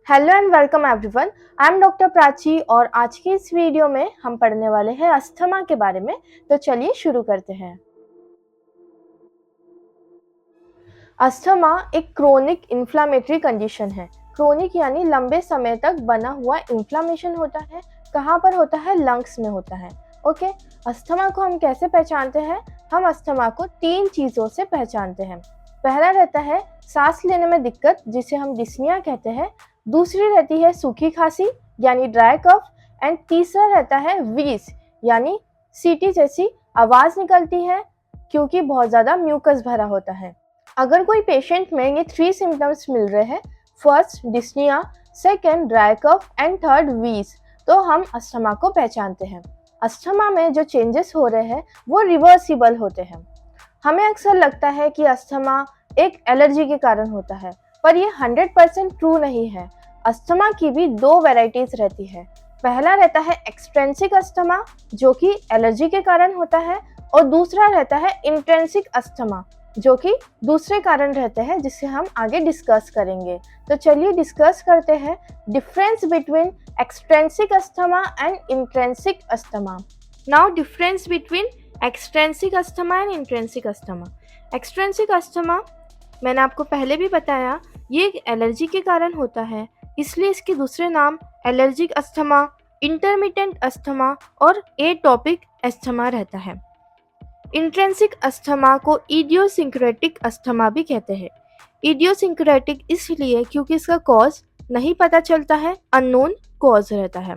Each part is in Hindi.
Hello and welcome everyone. I am doctor Prachi और आज की इस वीडियो में हम पढ़ने वाले हैं अस्थमा के बारे में। तो चलिए शुरू करते हैं। अस्थमा एक क्रोनिक इन्फ्लामेटरी कंडीशन है। क्रोनिक यानी लंबे समय तक बना हुआ इन्फ्लामेशन होता है। कहाँ पर होता है? लंग्स में होता है। ओके, अस्थमा को हम कैसे पहचानते हैं? हम अस्थमा को 3 चीज़ों से पहचानते हैं। पहला रहता है सांस लेने में दिक्कत, जिसे हम डिस्निया कहते हैं। दूसरी रहती है सूखी खांसी यानी ड्राई कफ। एंड तीसरा रहता है वीज यानी सीटी जैसी आवाज़ निकलती है क्योंकि बहुत ज़्यादा म्यूकस भरा होता है। अगर कोई पेशेंट में ये 3 सिम्टम्स मिल रहे हैं, first dyspnoea, second dry cough and third wheeze, तो हम अस्थमा को पहचानते हैं। अस्थमा में जो चेंजेस हो रहे हैं वो रिवर्सिबल होते हैं। हमें अक्सर लगता है कि अस्थमा एक एलर्जी के कारण होता है, पर यह 100% ट्रू नहीं है। अस्थमा की भी 2 वैरायटीज रहती है। पहला रहता है एक्सट्रेंसिक अस्थमा, जो कि एलर्जी के कारण होता है, और दूसरा रहता है इंट्रेंसिक अस्थमा, जो कि दूसरे कारण रहते हैं, जिसे हम आगे डिस्कस करेंगे। तो चलिए डिस्कस करते हैं difference between extrinsic asthma and intrinsic asthma. Now difference between extrinsic asthma and intrinsic asthma. Extrinsic asthma मैंने आपको पहले भी बताया, ये एक एलर्जी के कारण होता है, इसलिए इसके दूसरे नाम एलर्जिक अस्थमा, इंटरमिटेंट अस्थमा और एटोपिक अस्थमा रहता है। इंट्रेंसिक अस्थमा को इडियोसिंक्रेटिक अस्थमा भी कहते हैं। इडियोसिंक्रेटिक इसलिए क्योंकि इसका कॉज नहीं पता चलता है, अननोन कॉज रहता है।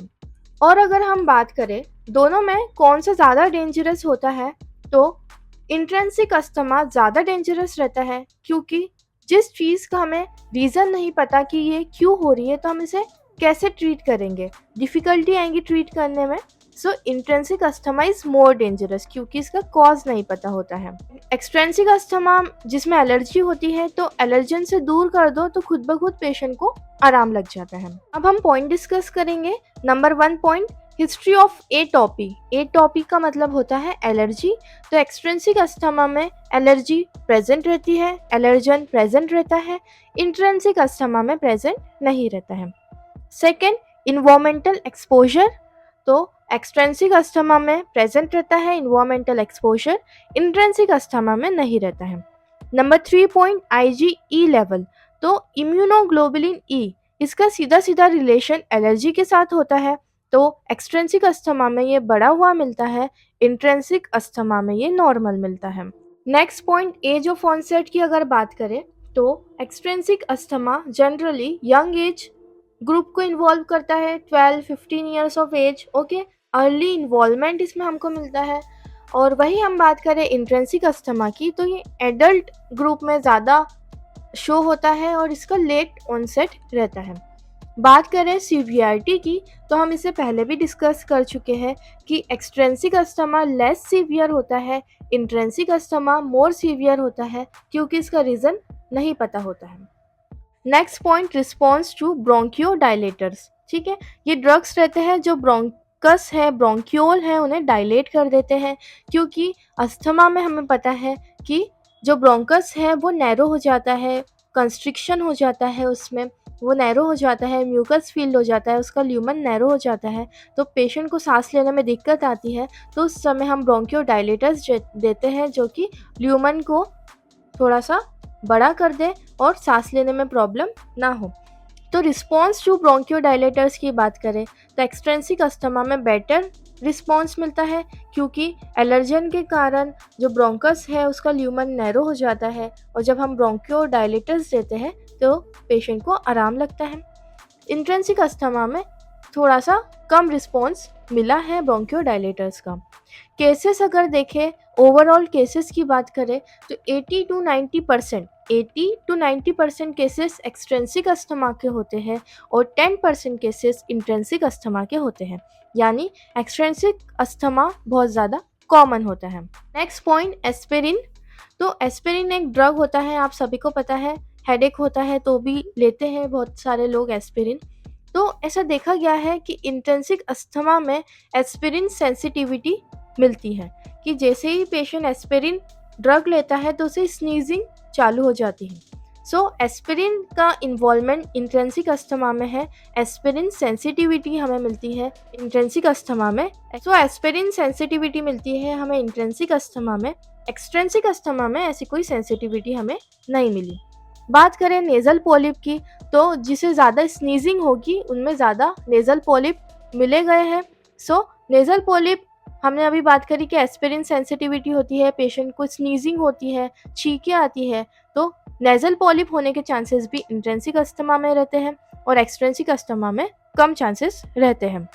और अगर हम बात करें दोनों में कौन सा ज़्यादा डेंजरस होता है, तो इंट्रेंसिक अस्थमा ज़्यादा डेंजरस रहता है, क्योंकि जिस चीज़ का हमें रीज़न नहीं पता कि ये क्यों हो रही है, तो हम इसे कैसे ट्रीट करेंगे, डिफ़िकल्टी आएंगी ट्रीट करने में। So intrinsic asthma is more dangerous क्योंकि इसका कॉज नहीं पता होता है। एक्सट्रेंसिक अस्थमा जिसमें एलर्जी होती है, तो एलर्जन से दूर कर दो तो खुद ब खुद पेशेंट को आराम लग जाता है। अब हम पॉइंट डिस्कस करेंगे। Number 1 point, history of atopy. Atopy का मतलब होता है एलर्जी। तो एक्सट्रेंसिक अस्थमा में एलर्जी प्रेजेंट रहती है, एलर्जन प्रेजेंट रहता है। इंट्रेंसिक अस्थमा में प्रेजेंट नहीं रहता है। Second, environmental exposure. तो एक्सट्रेंसिक अस्थमा में प्रेजेंट रहता है इन्वायरमेंटल एक्सपोजर, इंट्रेंसिक अस्थमा में नहीं रहता है। Number 3 point, IgE level. तो इम्यूनोग्लोबुलिन ई, इसका सीधा सीधा रिलेशन एलर्जी के साथ होता है। तो एक्सट्रेंसिक अस्थमा में ये बढ़ा हुआ मिलता है, इंट्रेंसिक अस्थमा में ये नॉर्मल मिलता है। Next point, age of onset की अगर बात करें, तो extrinsic asthma generally young age group को इन्वॉल्व करता है, 12-15 years of age. Okay, early involvement इसमें हमको मिलता है। और वही हम बात करें इंट्रेंसिक अस्थमा की, तो ये एडल्ट ग्रुप में ज़्यादा शो होता है और इसका लेट ऑनसेट रहता है। बात करें सीवियरिटी की, तो हम इसे पहले भी डिस्कस कर चुके हैं कि एक्सट्रेंसिक अस्थमा लेस सीवियर होता है, इंट्रेंसिक अस्थमा मोर सीवियर होता है, क्योंकि इसका रीज़न नहीं पता होता है। Next point, response to bronchodilators. ठीक है, ये ड्रग्स रहते हैं जो ब्रोंकस है, ब्रोंक्योल है, उन्हें डायलेट कर देते हैं, क्योंकि अस्थमा में हमें पता है कि जो ब्रोंकस है वो नैरो हो जाता है, कंस्ट्रिक्शन हो जाता है, उसमें वो नैरो हो जाता है, म्यूकस फील्ड हो जाता है, उसका ल्यूमन नैरो हो जाता है, तो पेशेंट को सांस लेने में दिक्कत आती है। तो उस समय हम ब्रोंकियोडाइलेटर्स देते हैं, जो कि ल्यूमन को थोड़ा सा बड़ा कर दे और सांस लेने में प्रॉब्लम ना हो। तो रिस्पॉन्स टू ब्रोंकियोडाइलेटर्स की बात करें, तो एक्सट्रेंसिक अस्थमा में बेटर रिस्पॉन्स मिलता है, क्योंकि एलर्जन के कारण जो ब्रोंकस है उसका ल्यूमन नैरो हो जाता है, और जब हम ब्रोंकियोडाइलेटर्स देते हैं तो पेशेंट को आराम लगता है। इंट्रेंसिक अस्थमा में थोड़ा सा कम रिस्पॉन्स मिला है ब्रोंकियोडाइलेटर्स का। केसेस अगर देखें, ओवरऑल केसेस की बात करें, तो 80-90% केसेस एक्सट्रेंसिक अस्थमा के होते हैं और 10% केसेस इंट्रेंसिक अस्थमा के होते हैं, यानी एक्सट्रेंसिक अस्थमा बहुत ज़्यादा कॉमन होता है। Next point, aspirin. तो एस्पिरिन एक ड्रग होता है, आप सभी को पता है, हेडेक होता है तो भी लेते हैं बहुत सारे लोग एस्पिरिन। तो ऐसा देखा गया है कि इंट्रेंसिक अस्थमा में एस्पिरिन सेंसिटिविटी मिलती है, कि जैसे ही पेशेंट एस्पिरिन ड्रग लेता है तो उसे स्नीजिंग चालू हो जाती है। सो एस्पिरिन का इन्वॉल्वमेंट इंट्रिंसिक अस्थमा में है। एस्पिरिन सेंसिटिविटी हमें मिलती है इंट्रिंसिक अस्थमा में। सो एस्पिरिन सेंसिटिविटी मिलती है हमें इंट्रिंसिक अस्थमा में। एक्सट्रिंसिक अस्थमा में ऐसी कोई सेंसिटिविटी हमें नहीं मिली। बात करें नेज़ल पॉलिप की, तो जिसे ज़्यादा स्नीजिंग होगी उनमें ज़्यादा नेज़ल पॉलिप मिले गए हैं। सो नेज़ल पॉलिप हमने अभी बात करी कि एस्पिरिन सेंसिटिविटी होती है, पेशेंट को स्नीजिंग होती है, छींकें आती है, तो नेज़ल पॉलिप होने के चांसेस भी इंट्रिंसिक अस्थमा में रहते हैं और एक्सट्रिंसिक अस्थमा में कम चांसेस रहते हैं।